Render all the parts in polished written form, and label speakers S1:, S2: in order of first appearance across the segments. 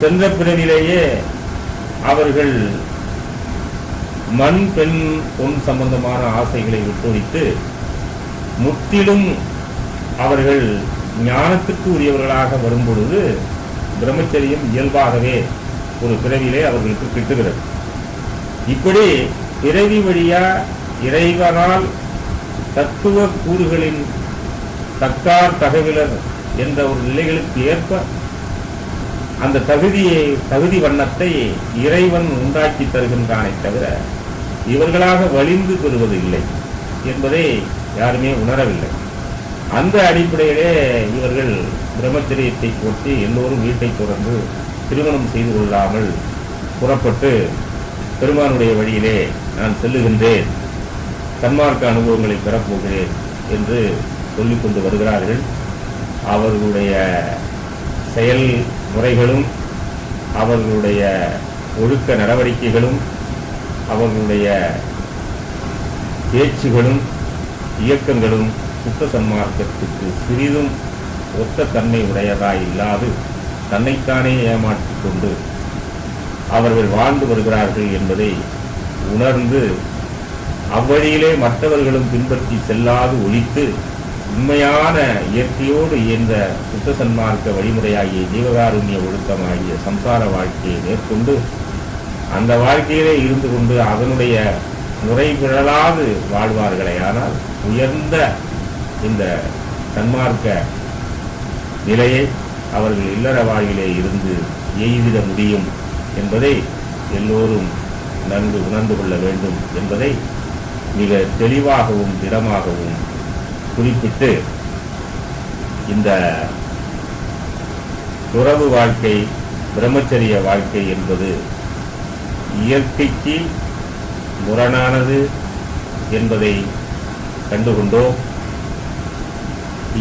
S1: சென்ற பிறவிலேயே அவர்கள் மண் பெண் பொன் சம்பந்தமான ஆசைகளை விட்டொழித்து முற்றிலும் அவர்கள் ஞானத்திற்கு உரியவர்களாக வரும்பொழுது பிரம்மச்சரியம் இயல்பாகவே ஒரு பிறவிலே அவர்களுக்கு கிட்டுகிறது. இப்படி பிறவி வழியா இறைவனால் தத்துவ கூறுகளின் தக்கார் தகவலர் என்ற ஒரு நிலைகளுக்கு ஏற்ப அந்த தகுதி வண்ணத்தை இறைவன் உண்டாக்கி தருகின்றானே தவிர இவர்களாக வலிந்து பெறுவது இல்லை என்பதை யாருமே உணரவில்லை. அந்த அடிப்படையிலே இவர்கள் பிரம்மச்சரியத்தை போற்றி எல்லோரும் வீட்டை தொடர்ந்து திருமணம் செய்து கொள்ளாமல் புறப்பட்டு பெருமானுடைய வழியிலே நான் செல்லுகின்றேன், சன்மார்க்க அனுபவங்களை பெறப்போகிறேன் என்று சொல்லிக் கொண்டு வருகிறார்கள். அவர்களுடைய செயல் முறைகளும் அவர்களுடைய ஒழுக்க நடவடிக்கைகளும் அவர்களுடைய பேச்சுகளும் இயக்கங்களும் சுத்த சன்மார்க்கத்துக்கு சிறிதும் ஒத்த தன்மை உடையதாய் இல்லாது தன்னைத்தானே ஏமாற்றிக் கொண்டு அவர்கள் வாழ்ந்து வருகிறார்கள் என்பதை உணர்ந்து அவ்வழியிலே மற்றவர்களும் பின்பற்றி செல்லாது ஒழித்து உண்மையான இயற்கையோடு இயந்த சுத்த சன்மார்க்க வழிமுறையாகிய ஜீவகாருண்ய ஒழுக்கமாகிய சம்சார வாழ்க்கையை மேற்கொண்டு அந்த வாழ்க்கையிலே இருந்து கொண்டு அதனுடைய முறைபிழலாது வாழ்வார்களே. ஆனால் உயர்ந்த இந்த சன்மார்க்க நிலையை அவர்கள் இல்லற வாழ்விலே இருந்து எய்திட முடியும் என்பதை எல்லோரும் நன்கு உணர்ந்து கொள்ள வேண்டும் என்பதை மிக தெளிவாகவும் திடமாகவும் குறிப்பிட்டு இந்த துறவு வாழ்க்கை பிரம்மச்சரிய வாழ்க்கை என்பது இயற்கைக்கு முரணானது என்பதை கண்டுகொண்டோம்.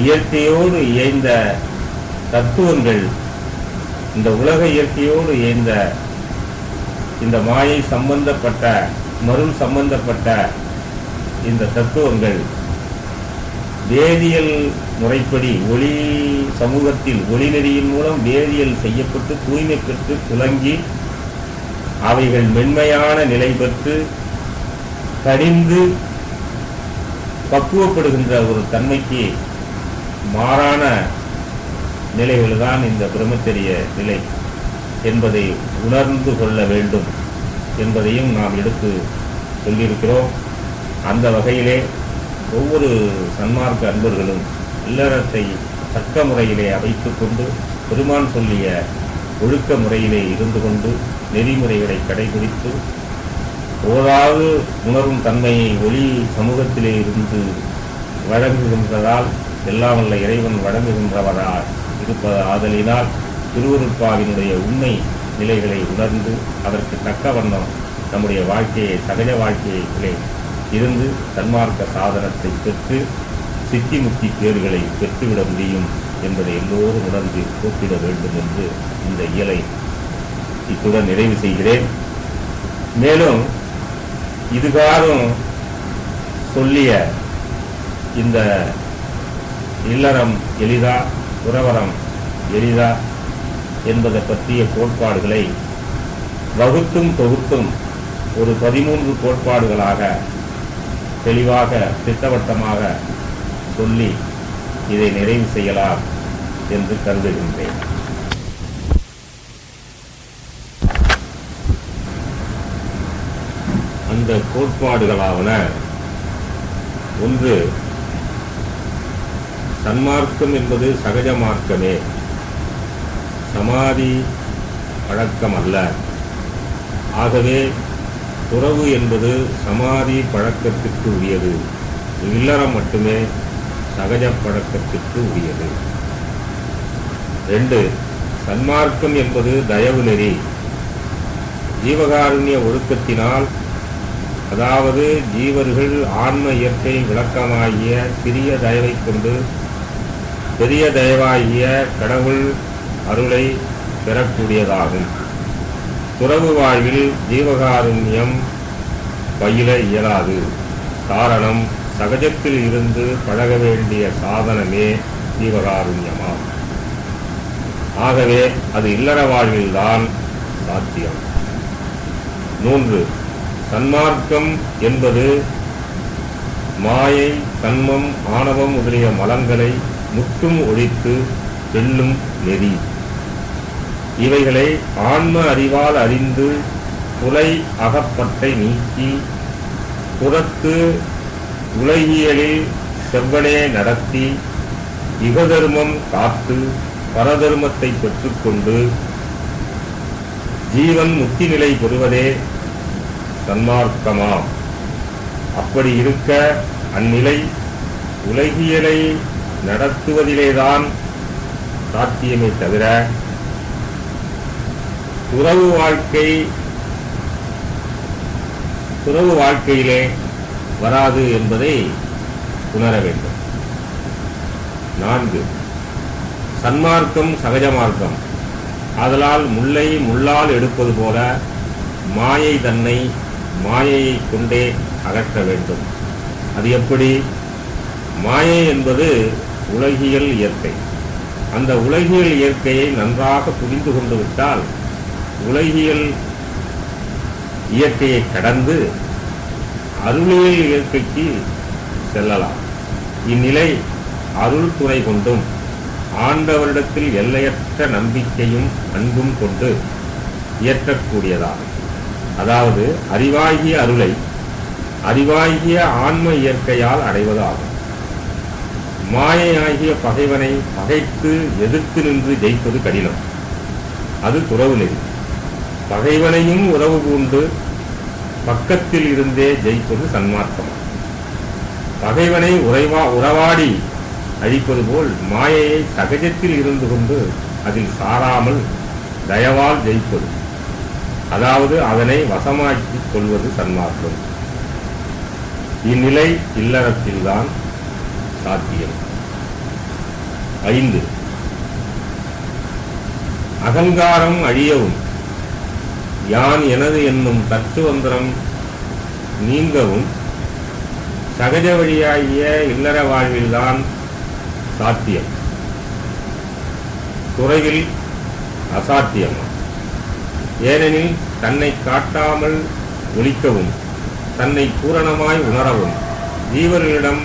S1: இயற்கையோடு இயைந்த தத்துவங்கள், இந்த உலக இயற்கையோடு இயைந்த இந்த மாயை சம்பந்தப்பட்ட மருள் சம்பந்தப்பட்ட இந்த தத்துவங்கள் வேதியியல் முறைப்படி ஒளி சமூகத்தில் ஒளிநெறியின் மூலம் வேதியியல் செய்யப்பட்டு தூய்மை பெற்று துலங்கி அவைகள் மென்மையான நிலை பெற்று கனிந்து பக்குவப்படுகின்ற ஒரு தன்மைக்கு மாறான நிலைகள்தான் இந்த பிரம்மச்சரிய நிலை என்பதை உணர்ந்து கொள்ள வேண்டும் என்பதையும் நாம் எடுத்து சொல்லியிருக்கிறோம். அந்த வகையிலே ஒவ்வொரு சன்மார்க்க அன்பர்களும் இல்லறத்தை தக்க முறையிலே அமைத்துக் கொண்டு பெருமான் சொல்லிய ஒழுக்க முறையிலே இருந்து கொண்டு நெறிமுறைகளை கடைபிடித்து ஓராது உணரும் தன்மையை ஒளி சமூகத்திலே இருந்து வழங்குகின்றதால் எல்லாம் வல்ல இறைவன் வழங்குகின்றவரால் இருப்பது ஆதலினால் திருவருட்பாவினுடைய உண்மை நிலைகளை உணர்ந்து அதற்கு தக்க வண்ணம் நம்முடைய வாழ்க்கையை சகஜ வாழ்க்கையிலே இருந்து சன்மார்க்க சாதனத்தை பெற்று சித்தி முக்தி பேறுகளை பெற்றுவிட முடியும் என்பதை எல்லோரும் உணர்ந்து போக்கிட வேண்டும் என்று இந்த இயலை இத்துடன் நிறைவு செய்கிறேன். மேலும் இதுகாரும் சொல்லிய இந்த இல்லறம் எளிதா துறவரம் எளிதா என்பதை பற்றிய கோட்பாடுகளை வகுத்தும் தொகுத்தும் ஒரு 13 கோட்பாடுகளாக தெளிவாக திட்டவட்டமாக சொல்லி இதை நிறைவு செய்யலாம் என்று கருதுகின்றேன். அந்த கோட்பாடுகளாவன: ஒன்று, சன்மார்க்கம் என்பது சகஜ மார்க்கமே, சமாதி பழக்கம் அல்ல. ஆகவே துறவு என்பது சமாதி பழக்கத்திற்கு உரியது, இல்லறம் மட்டுமே சகஜ பழக்கத்திற்கு உரியது. 2, சன்மார்க்கம் என்பது தயவு நெறி, ஜீவகாருண்ய ஒழுக்கத்தினால், அதாவது ஜீவர்கள் ஆன்ம இயற்கை விளக்கமாகிய சிறிய தயவை கொண்டு பெரிய தயவாகிய கடவுள் அருளை பெறக்கூடியதாகும். துறவு வாழ்வில் ஜீவகாருண்யம் பயில இயலாது. காரணம், சகஜத்தில் இருந்து பழக வேண்டிய சாதனமே ஜீவகாருண்யமாகும். ஆகவே அது இல்லற வாழ்வில்தான் சாத்தியம். 3. சன்மார்க்கம் என்பது மாயை, கண்மம், ஆணவம் முதலிய மலங்களை முற்றும் ஒழித்து செல்லும் நெறி. இவைகளை ஆன்ம அறிவால் அறிந்து புலை அகப்பட்டை நீக்கி புறத்து உலகியலில் செவ்வனே நடத்தி இகதர்மம் காத்து பரதர்மத்தை பெற்றுக்கொண்டு ஜீவன் முக்தி நிலை பெறுவதே சன்மார்க்கமாம். அப்படி இருக்க அந்நிலை உலகியலை நடத்துவதிலேதான் சாத்தியமே தவிர துறவு வாழ்க்கையிலே வராது என்பதை உணர வேண்டும். 4. சன்மார்க்கம் சகஜ மார்க்கம். ஆதலால் முல்லை முள்ளால் எடுப்பது போல மாயை தன்னை மாயையை கொண்டே அகற்ற வேண்டும். அது எப்படி? மாயை என்பது உலகியல் இயற்கை. அந்த உலகியல் இயற்கையை நன்றாக புரிந்து கொண்டு விட்டால் உலகியல் இயற்கையை கடந்து அருளியல் இயற்கைக்கு செல்லலாம். இந்நிலை அருள் துணை கொண்டும் ஆண்டவரிடத்தில் எல்லையற்ற நம்பிக்கையும் அன்பும் கொண்டு இயற்றக்கூடியதாகும். அதாவது அறிவாகிய அருளை அறிவாகிய ஆன்ம இயற்கையால் அடைவதாகும். மாயையாகிய பகைவனை பகைத்து எதிர்த்து நின்று ஜெயிப்பது கடினம். அது துறவு நெறி. பகைவனையும் உறவு பூண்டு பக்கத்தில் இருந்தே ஜெயிப்பது சன்மார்க்கம். பகைவனை உறவாடி அழிப்பது போல் மாயையை சகஜத்தில் இருந்து கொண்டு அதில் சாராமல் தயவால் ஜெயிப்பது, அதாவது அதனை வசமாக்கிக் கொள்வது சன்மார்க்கம். இந்நிலை இல்லறத்தில்தான் சாத்தியம். 5. அகங்காரம் அழியவும் யான் எனது என்னும் தத்துவந்திரம் நீங்கவும் சகஜ வழியாகிய இல்லற வாழ்வில்தான் சாத்தியம். துறவில் அசாத்தியம். ஏனெனில் தன்னை காட்டாமல் ஒழிக்கவும் தன்னை பூரணமாய் உணரவும் ஜீவர்களிடம்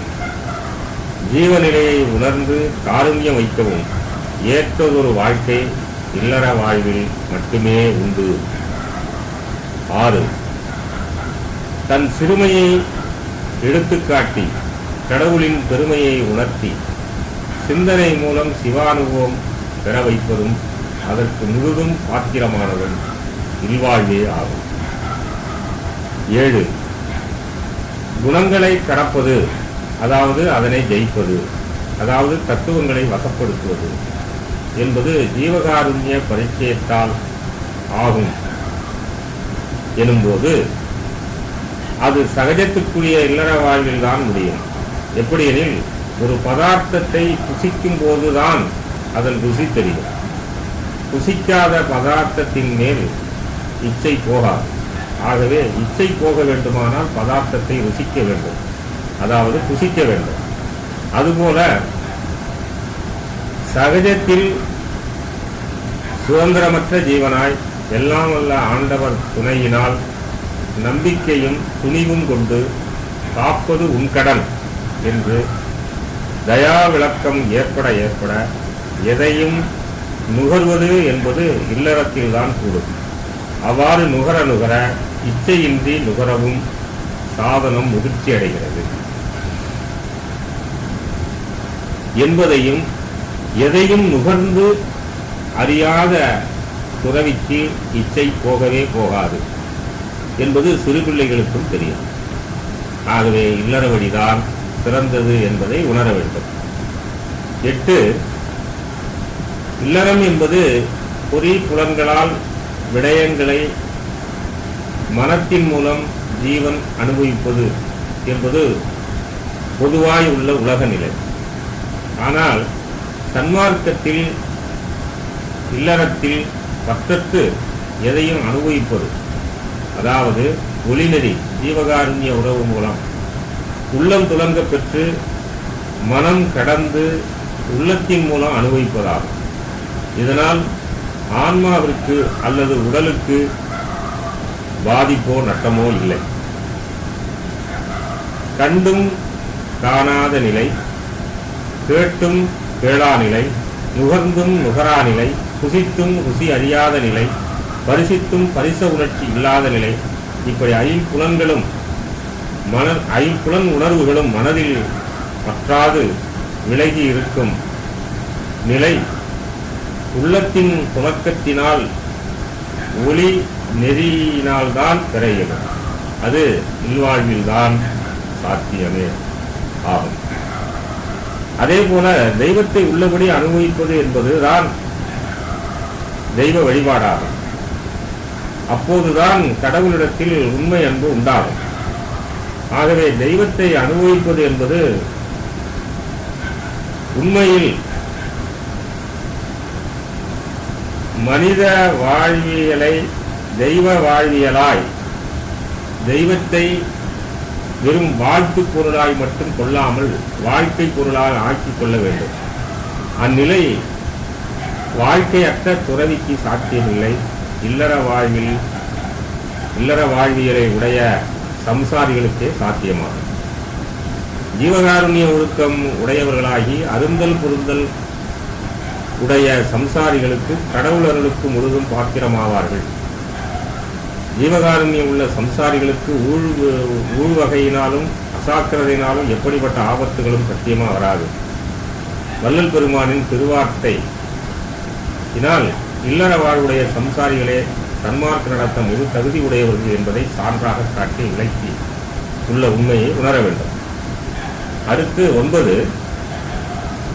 S1: ஜீவநிலையை உணர்ந்து காருண்யம் வைக்கவும் ஏற்றதொரு வாழ்க்கை இல்லற வாழ்வில் மட்டுமே உண்டு. 6. தன் சிறுமையை எடுத்துக்காட்டி கடவுளின் பெருமையை உணர்த்தி சிந்தனை மூலம் சிவானுபவம் பெற வைப்பதும் அதற்கு முழுதும் பாத்திரமானதும் இல்வாழ்வே ஆகும். 7. குணங்களை கடப்பது, அதாவது அதனை ஜெயிப்பது, அதாவது தத்துவங்களை வசப்படுத்துவது என்பது ஜீவகாருண்ய பரிச்சயத்தால் ஆகும் எனும்போது அது சகஜத்துக்குரிய இல்லற வாழ்வில் தான் முடியும். எப்படியெனில் ஒரு பதார்த்தத்தை புசிக்கும் போதுதான் அதன் ருசி தெரியும். புசிக்காத பதார்த்தத்தின் மேல் இச்சை போகாது. ஆகவே இச்சை போக வேண்டுமானால் பதார்த்தத்தை ருசிக்க வேண்டும், அதாவது புசிக்க வேண்டும். அதுபோல சகஜத்தில் சுதந்திரமற்ற ஜீவனாய் எல்லாம் வல்ல ஆண்டவர் துணையினால் நம்பிக்கையும் துணிவும் கொண்டு காப்பது உன்கடன் என்று தயா விளக்கம் ஏற்பட எதையும் நுகர்வது என்பது இல்லறத்தில்தான் கூடும். அவ்வாறு நுகர இச்சையின்றி நுகரவும் சாதனம் முதிர்ச்சி அடைகிறது என்பதையும், எதையும் நுகர்ந்து அறியாத துறவிக்கு இச்சை போகவே போகாது என்பது சிறு பிள்ளைகளுக்கும் தெரியும். ஆகவே இல்லற வழிதான் சிறந்தது என்பதை உணர வேண்டும். 8. இல்லறம் என்பது பொறி புலன்களால் விடயங்களை மனத்தின் மூலம் ஜீவன் அனுபவிப்பது என்பது பொதுவாய் உள்ள உலக நிலை. ஆனால் சன்மார்க்கத்தில் இல்லறத்தில் பற்றற்று எதையும் அனுபவிப்பது, அதாவது ஒளிநெறி ஜீவகாருண்ய உறவு மூலம் உள்ளம் துலங்க பெற்று மனம் கடந்து உள்ளத்தின் மூலம் அனுபவிப்பதாகும். இதனால் ஆன்மாவிற்கு அல்லது உடலுக்கு பாதிப்போ நட்டமோ இல்லை. கண்டும் காணாத நிலை, கேட்டும் கேளா நிலை, நுகர்ந்தும் நுகரா நிலை, புசித்தும் ருசி அறியாத நிலை, பரிசித்தும் பரிச உணர்ச்சி இல்லாத நிலை, இப்படி ஐம்புலன்களும் ஐம்புலன் உணர்வுகளும் மனதில் பற்றாது விலகி இருக்கும் நிலை உள்ளத்தின் துவக்கத்தினால் ஒளி நெறியினால்தான் பெற இயலும். அது இல்வாழ்வில்தான் சாத்தியமே ஆகும். அதே போல தெய்வத்தை உள்ளபடி அனுபவிப்பது என்பதுதான் தெய்வ வழிபாடாகும். அப்போதுதான் கடவுளிடத்தில் உண்மை அன்பு உண்டாகும். ஆகவே தெய்வத்தை அனுபவிப்பது என்பது உண்மையில் மனித வாழ்வியலை தெய்வ வாழ்வியலாய், தெய்வத்தை வெறும் வாழ்த்து பொருளாய் மட்டும் கொள்ளாமல் வாழ்க்கை பொருளால் ஆக்கிக் கொள்ள வேண்டும். அந்நிலை வாழ்க்கையற்ற துறவிக்கு சாத்தியமில்லை. இல்லற வாழ்வியலை உடைய சம்சாரிகளுக்கே சாத்தியமாகும். ஜீவகாருண்ய ஒழுக்கம் உடையவர்களாகி அருந்தல் பொருந்தல் உடைய சம்சாரிகளுக்கு கடவுளர்களுக்கு முழுதும் பாத்திரமாவார்கள். ஜீவகாருண்யம் உள்ள சம்சாரிகளுக்கு ஊழ்வகையினாலும் அசாக்கிரதையினாலும் எப்படிப்பட்ட ஆபத்துகளும் சத்தியமா வராது. வள்ளல் பெருமானின் திருவார்த்தை இதனால் இல்லற வாழ்வுடைய சம்சாரிகளே சன்மார்க்க நடத்த முழு தகுதி உடையவர்கள் என்பதை சான்றாக காட்டி விளக்கி உள்ள உண்மையை உணர வேண்டும். அடுத்து 9,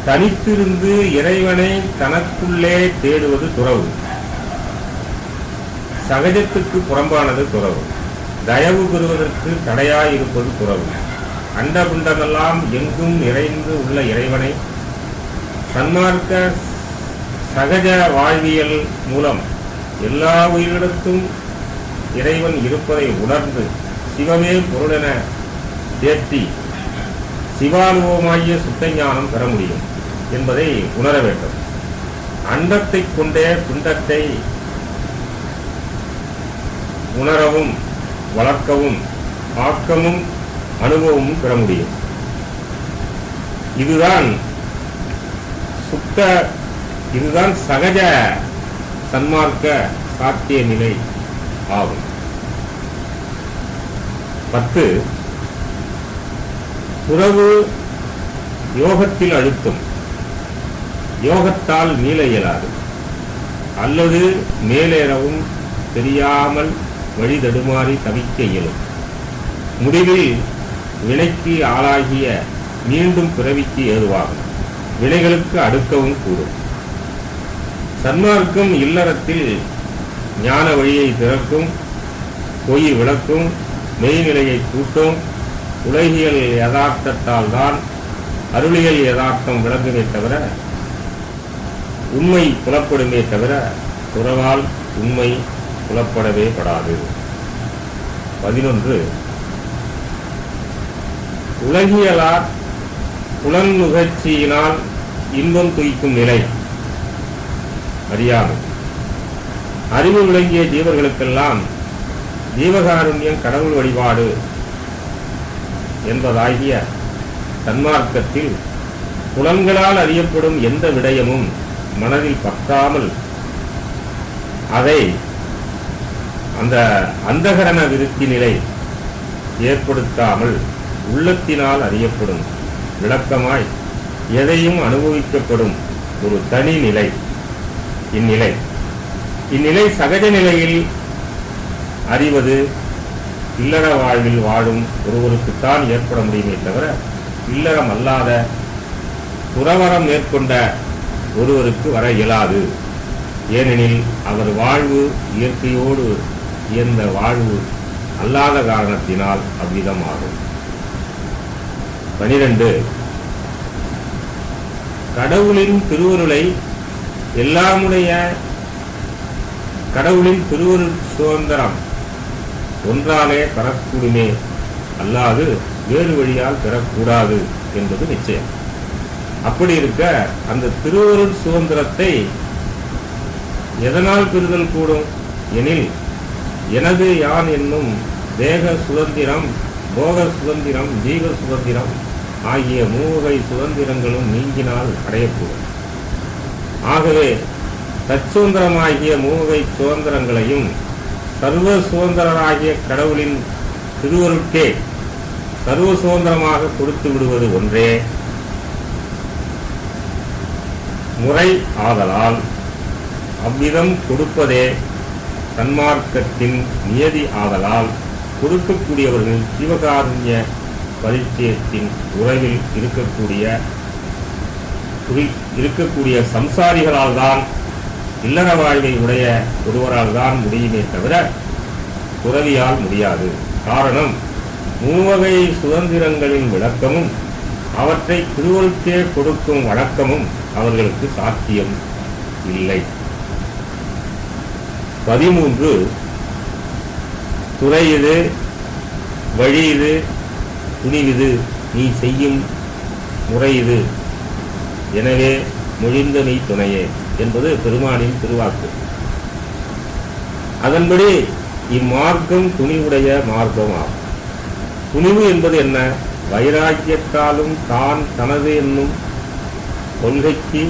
S1: தனித்திருந்து இறைவனை தனக்குள்ளே தேடுவது துறவு. சகஜத்துக்கு புறம்பானது துறவு. தயவு பெறுவதற்கு தடையாயிருப்பது துறவு. அண்டபிண்டமெல்லாம் எங்கும் நிறைந்து உள்ள இறைவனை சன்மார்க்க சகஜ வாழ்வியல் மூலம் எல்லா உயிரிடத்தும் இறைவன் இருப்பதை உணர்ந்து சிவமே பொருளென தேற்றி சிவானுபவமாகிய சுத்தஞானம் பெற முடியும் என்பதை உணர வேண்டும். அண்டத்தை கொண்டே பிண்டத்தை உணரவும் வளர்க்கவும் ஆக்கமும் அனுபவமும் பெற முடியும். இதுதான் சகஜ சன்மார்க்க சாத்திய நிலை ஆகும். 10, துறவு யோகத்தில் அழுத்தும். யோகத்தால் மீள இயலாது. அல்லது மேலேறவும் தெரியாமல் வழி தடுமாறி தவிக்க இயலும். முடிவில் வினைக்கு ஆளாகிய மீண்டும் பிறவிக்கு ஏதுவாகும். வினைகளுக்கு அடுக்கவும் கூடும். சன்மார்க்கம் இல்லறத்தில் ஞான வழியை திறக்கும், பொய் விளக்கும், மெய்நிலையை கூட்டும். உலகியல் யதார்த்தத்தால் தான் அருளியல் யதார்த்தம் விளங்குமே தவிர உண்மை புலப்படுமே தவிர துறவால் உண்மை புலப்படவே படாது. 11, உலகியலார் புலன் நுகர்ச்சியினால் இன்பம் துய்க்கும் நிலை அறியாமை. அறிவு விளங்கிய ஜீவர்களுக்கெல்லாம் ஜீவகாருண்யம் கடவுள் வழிபாடு என்பதாகிய சன்மார்க்கத்தில் புலன்களால் அறியப்படும் எந்த விடயமும் மனதில் பற்றாமல் அதை அந்த அந்தகரண விருத்தி நிலை ஏற்படுத்தாமல் உள்ளத்தினால் அறியப்படும் விளக்கமாய் எதையும் அனுபவிக்கப்படும் ஒரு தனி நிலை இந்நிலை சகஜ நிலையில் அறிவது இல்லற வாழ்வில் வாழும் ஒருவருக்குத்தான் ஏற்பட முடியுமே தவிர இல்லறம் அல்லாத துறவரம் மேற்கொண்ட ஒருவருக்கு வர இயலாது. ஏனெனில் அவர் வாழ்வு இயற்கையோடு இயந்த வாழ்வு அல்லாத காரணத்தினால் அவ்விதமாகும். 12, கடவுளின் திருவருளை எல்லாமுடைய கடவுளின் திருவருள் சுதந்திரம் ஒன்றாலே பெறக்கூடுமே, அல்லாது வேறு வழியால் பெறக்கூடாது என்பது நிச்சயம். அப்படி இருக்க அந்த திருவருள் சுதந்திரத்தை எதனால் பெறுதல் கூடும் எனில், எனது யான் என்னும் தேக சுதந்திரம், போக சுதந்திரம், ஜீவ சுதந்திரம் ஆகிய மூவகை சுதந்திரங்களும் நீங்கினால் அடையக்கூடும். ஆகவே தற்சுதந்திரமாகிய மூவகை சுதந்திரங்களையும் சர்வ சுதந்திரராகிய கடவுளின் திருவருட்கே சர்வ சுதந்திரமாக கொடுத்து விடுவது ஒன்றே முறை ஆதலால், அவ்விதம் கொடுப்பதே சன்மார்க்கத்தின் நியதி ஆதலால், கொடுக்கக்கூடியவர்கள் ஜீவகாருண்ய பரிச்சயத்தின் உறவில் இருக்கக்கூடிய சம்சாரிகளால் தான், இல்லற வாழ்வை உடைய ஒருவரால் தான் முடியுமே தவிர துறவியால் முடியாது. காரணம், மூவகை சுதந்திரங்களின் விளக்கமும் அவற்றை திருவருட்கே கொடுக்கும் வழக்கமும் அவர்களுக்கு சாத்தியம் இல்லை. 13 துறை இது, வழி இது, துணிவிது, நீ செய்யும் முறை இது, எனவே மொழிந்த நீ துணையே என்பது பெருமானின் திருவாக்கு. அதன்படி இம்மார்க்கம் துணிவுடைய மார்க்கம் ஆகும். துணிவு என்பது என்ன? வைராக்கியத்தாலும் தான் தனது என்னும் கொள்கைக்கு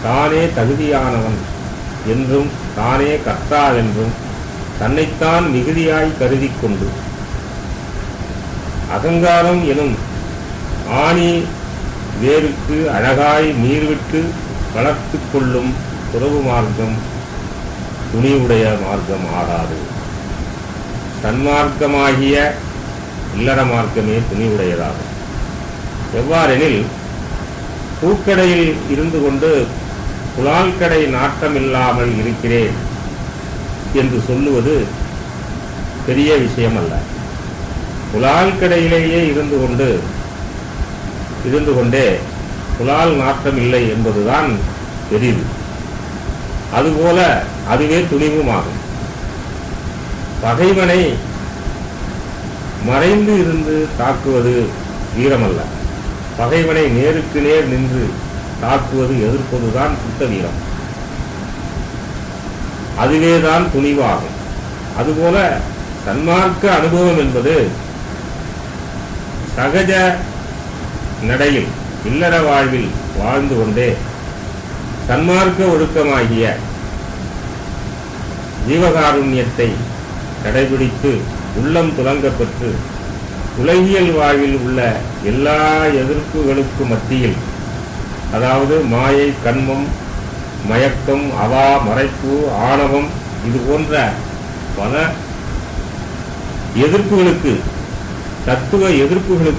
S1: தானே தகுதியானவன் என்றும் தானே கர்த்தாவென்றும் தன்னைத்தான் மிகுதியாய் கருதி கொண்டு அகங்காரம் எனும் ஆணி வேருக்கு அழகாய் நீர்விட்டு வளர்த்து கொள்ளும் துறவு மார்க்கம் துணிவுடைய மார்க்கம் ஆகாது. சன்மார்க்கமாகிய இல்லற மார்க்கமே துணிவுடையதாகும். எவ்வாறெனில், பூக்கடையில் இருந்து கொண்டு புலால் கடை நாட்டமில்லாமல் இருக்கிறேன் என்று சொல்லுவது பெரிய விஷயம் அல்ல. புலால் கடையிலேயே இருந்து கொண்டே புலால் நாட்டம் இல்லை என்பதுதான் பெரிது. அதுபோல அதுவே துணிவுமாகும். பகைவனை மறைந்து இருந்து தாக்குவது வீரமல்ல. பகைவனை நேருக்கு நேர் நின்று தாக்குவது, எதிர்ப்பதுதான் சுத்த வீரம். அதுவேதான் துணிவாகும். அதுபோல சன்மார்க்க அனுபவம் என்பது சகஜ நடையில் இல்லற வாழ்வில் வாழ்ந்து கொண்டே சன்மார்க்க ஒழுக்கமாகிய ஜீவகாருண்யத்தை கடைபிடித்து உள்ளம் துலங்கப்பெற்று உலகியல் வாழ்வில் உள்ள எல்லா எதிர்ப்புகளுக்கு மத்தியில், அதாவது மாயை, கண்மம், மயக்கம், அவா, மறைப்பு, ஆணவம், இது போன்ற பல எதிர்ப்புகளுக்கு, தத்துவ எதிர்ப்புகளை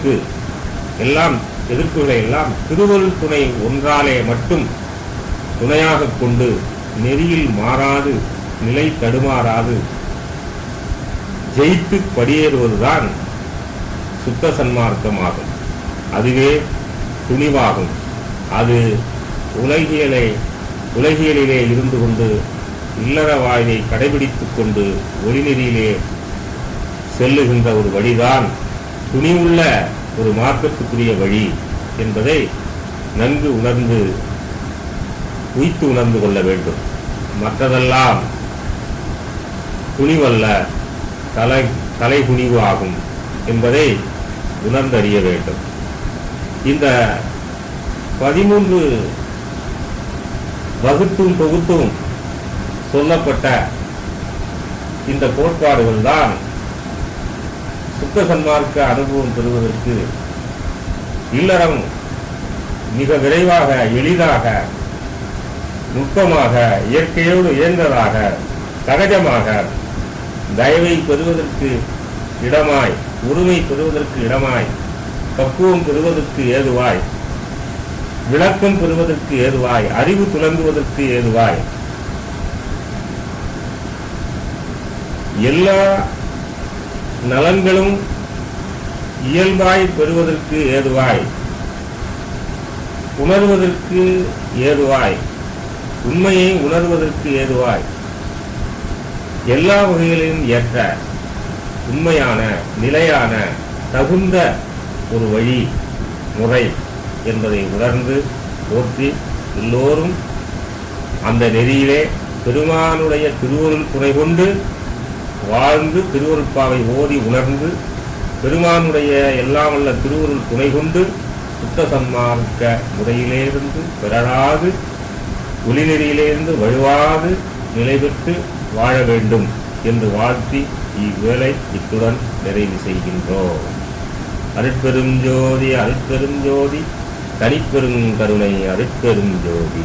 S1: எல்லாம் திருவருள் துணை ஒன்றாலே மட்டும் துணையாக கொண்டு நெறியில் மாறாது, நிலை தடுமாறாது ஜெயித்து படியேறுவதுதான் சுத்த சன்மார்க்கமாகும். அதுவே துணிவாகும். அது உலகியலிலே இருந்து கொண்டு இல்லற வாழ்வை கடைபிடித்துக் கொண்டு ஒளிநெறியிலே செல்லுகின்ற ஒரு வழிதான் துணிவுள்ள ஒரு மார்க்கத்துக்குரிய வழி என்பதை நன்கு உணர்ந்து கொள்ள வேண்டும். மற்றதெல்லாம் துணிவல்ல, தலை குனிவு ஆகும் என்பதை உணர்ந்தறிய வேண்டும். இந்த 13 வகுத்தும் தொகுத்தும் சொல்லப்பட்ட இந்த கோட்பாடுகள் தான் சுத்த சன்மார்க்க அனுபவம் பெறுவதற்கு இல்லறம் மிக விரைவாக, எளிதாக, நுட்பமாக, இயற்கையோடு இயந்ததாக, சகஜமாக, தயவை பெறுவதற்கு இடமாய், உரிமை பெறுவதற்கு இடமாய், பக்குவம் பெறுவதற்கு ஏதுவாய், விளக்கம் பெறுவதற்கு ஏதுவாய், அறிவு துலங்குவதற்கு ஏதுவாய், எல்லா நலன்களும் இயல்பாய் பெறுவதற்கு ஏதுவாய், உணர்வதற்கு ஏதுவாய், உண்மையை உணர்வதற்கு ஏதுவாய், எல்லா வகைகளிலும் ஏற்ற உண்மையான, நிலையான, தகுந்த ஒரு வழி முறை என்பதை உணர்ந்து போற்றி எல்லோரும் அந்த நெறியிலே பெருமானுடைய திருவருள் துணை கொண்டு வாழ்ந்து திருவருட்பாவை ஓதி உணர்ந்து பெருமானுடைய எல்லாம் வல்ல திருவருள் துணை கொண்டு சுத்த சன்மார்க்க முறையிலிருந்து பிறழாது ஒளிநெறியிலிருந்து வழுவாது நிலை பெற்று வாழ வேண்டும் என்று வாழ்த்தி இவ்வேளை இத்துடன் நிறைவு செய்கின்றோம். அருட்பெரும் ஜோதி அருட்பெரும் ஜோதி தனிப்பெரும் கருணை அருட்பெரும் ஜோதி.